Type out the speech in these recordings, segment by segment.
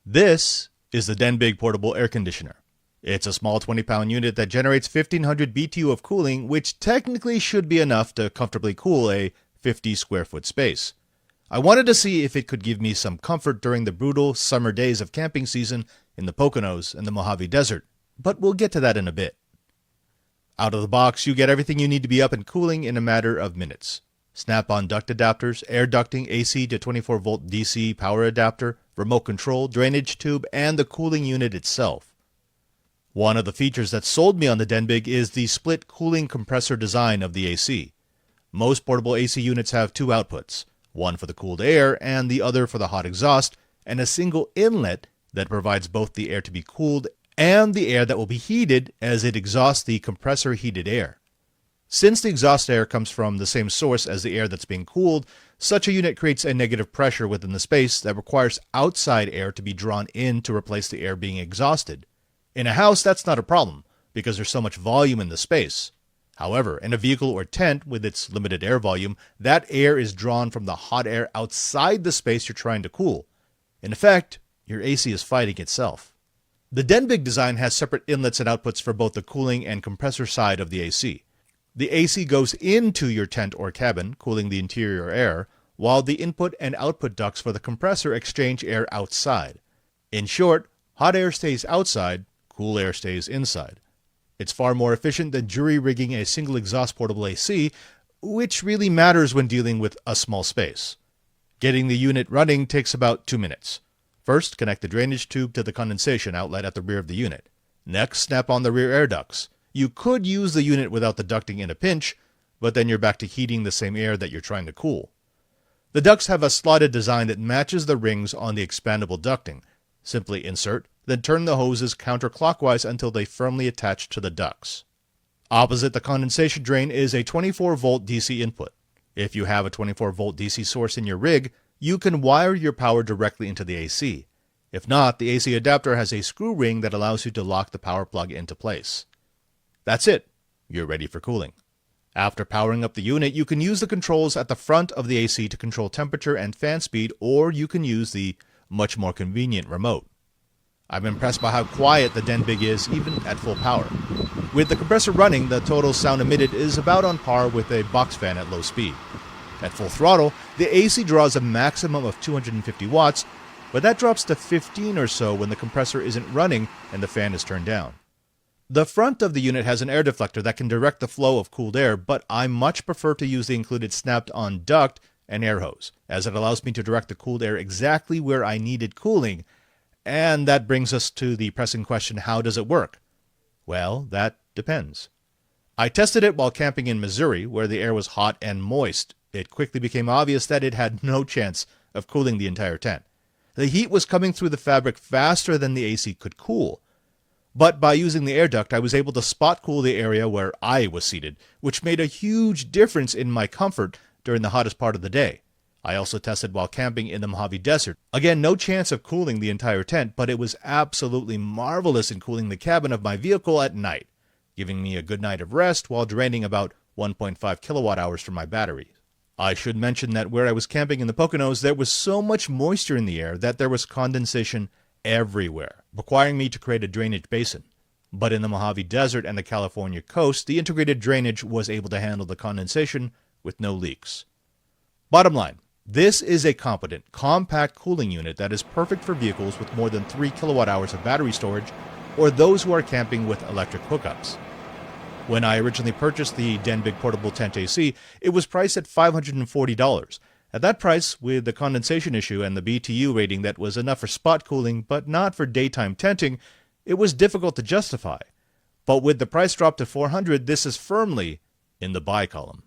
This is the DENBIG portable air conditioner. It's a small 20-pound unit that generates 1500 BTU of cooling, which technically should be enough to comfortably cool a 50 square foot space. I wanted to see if it could give me some comfort during the brutal summer days of camping season in the Poconos and the Mojave Desert, but we'll get to that in a bit. Out of the box, you get everything you need to be up and cooling in a matter of minutes. Snap-on duct adapters, air ducting, AC to 24-volt DC power adapter, remote control, drainage tube, and the cooling unit itself. One of the features that sold me on the DENBIG is the split cooling compressor design of the AC. Most portable AC units have two outputs, one for the cooled air and the other for the hot exhaust, and a single inlet that provides both the air to be cooled and the air that will be heated as it exhausts the compressor heated air. Since the exhaust air comes from the same source as the air that's being cooled, such a unit creates a negative pressure within the space that requires outside air to be drawn in to replace the air being exhausted. In a house, that's not a problem, because there's so much volume in the space. However, in a vehicle or tent with its limited air volume, that air is drawn from the hot air outside the space you're trying to cool. In effect, your AC is fighting itself. The DENBIG design has separate inlets and outputs for both the cooling and compressor side of the AC. The AC goes into your tent or cabin, cooling the interior air, while the input and output ducts for the compressor exchange air outside. In short, hot air stays outside, cool air stays inside. It's far more efficient than jury-rigging a single exhaust portable AC, which really matters when dealing with a small space. Getting the unit running takes about 2 minutes. First, connect the drainage tube to the condensation outlet at the rear of the unit. Next, snap on the rear air ducts. You could use the unit without the ducting in a pinch, but then you're back to heating the same air that you're trying to cool. The ducts have a slotted design that matches the rings on the expandable ducting. Simply insert, then turn the hoses counterclockwise until they firmly attach to the ducts. Opposite the condensation drain is a 24-volt DC input. If you have a 24-volt DC source in your rig, you can wire your power directly into the AC. If not, the AC adapter has a screw ring that allows you to lock the power plug into place. That's it. You're ready for cooling. After powering up the unit, you can use the controls at the front of the AC to control temperature and fan speed, or you can use the much more convenient remote. I'm impressed by how quiet the DENBIG is, even at full power. With the compressor running, the total sound emitted is about on par with a box fan at low speed. At full throttle, the AC draws a maximum of 250 watts, but that drops to 15 or so when the compressor isn't running and the fan is turned down. The front of the unit has an air deflector that can direct the flow of cooled air, but I much prefer to use the included snapped-on duct and air hose, as it allows me to direct the cooled air exactly where I needed cooling. And that brings us to the pressing question, how does it work? Well, that depends. I tested it while camping in Missouri, where the air was hot and moist. It quickly became obvious that it had no chance of cooling the entire tent. The heat was coming through the fabric faster than the AC could cool. But by using the air duct, I was able to spot cool the area where I was seated, which made a huge difference in my comfort during the hottest part of the day. I also tested while camping in the Mojave Desert. Again, no chance of cooling the entire tent, but it was absolutely marvelous in cooling the cabin of my vehicle at night, giving me a good night of rest while draining about 1.5 kilowatt hours from my battery. I should mention that where I was camping in the Poconos, there was so much moisture in the air that there was condensation everywhere, requiring me to create a drainage basin. But in the Mojave Desert and the California coast, the integrated drainage was able to handle the condensation with no leaks. Bottom line, this is a competent, compact cooling unit that is perfect for vehicles with more than 3 kilowatt hours of battery storage or those who are camping with electric hookups. When I originally purchased the DENBIG Portable Tent AC, it was priced at $540. At that price, with the condensation issue and the BTU rating that was enough for spot cooling but not for daytime tenting, it was difficult to justify. But with the price drop to $400, this is firmly in the buy column.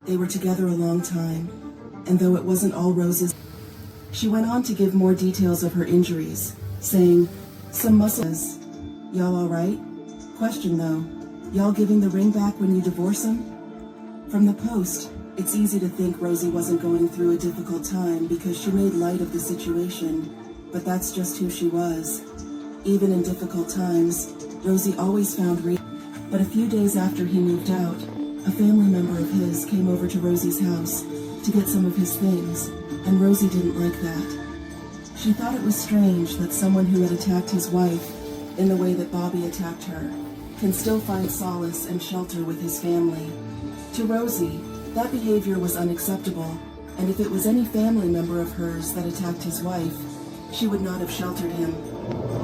They were together a long time, and though it wasn't all roses, she went on to give more details of her injuries, saying, "Some muscles. Y'all alright? Question though, y'all giving the ring back when you divorce him?" From the post, it's easy to think Rosie wasn't going through a difficult time because she made light of the situation, but that's just who she was. Even in difficult times, Rosie always found reason. But a few days after he moved out, a family member of his came over to Rosie's house to get some of his things, and Rosie didn't like that. She thought it was strange that someone who had attacked his wife in the way that Bobby attacked her can still find solace and shelter with his family. To Rosie, that behavior was unacceptable, and if it was any family member of hers that attacked his wife, she would not have sheltered him.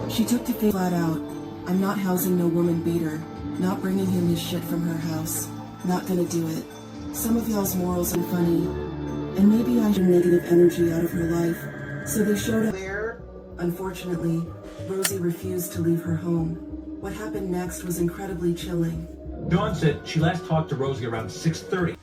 She took to face flat out, "I'm not housing no woman beater, not bringing him his shit from her house, not gonna do it. Some of y'all's morals are funny, and maybe I should negative energy out of her life." So they showed up there. Unfortunately, Rosie refused to leave her home. What happened next was incredibly chilling. Dawn said she last talked to Rosie around 6:30.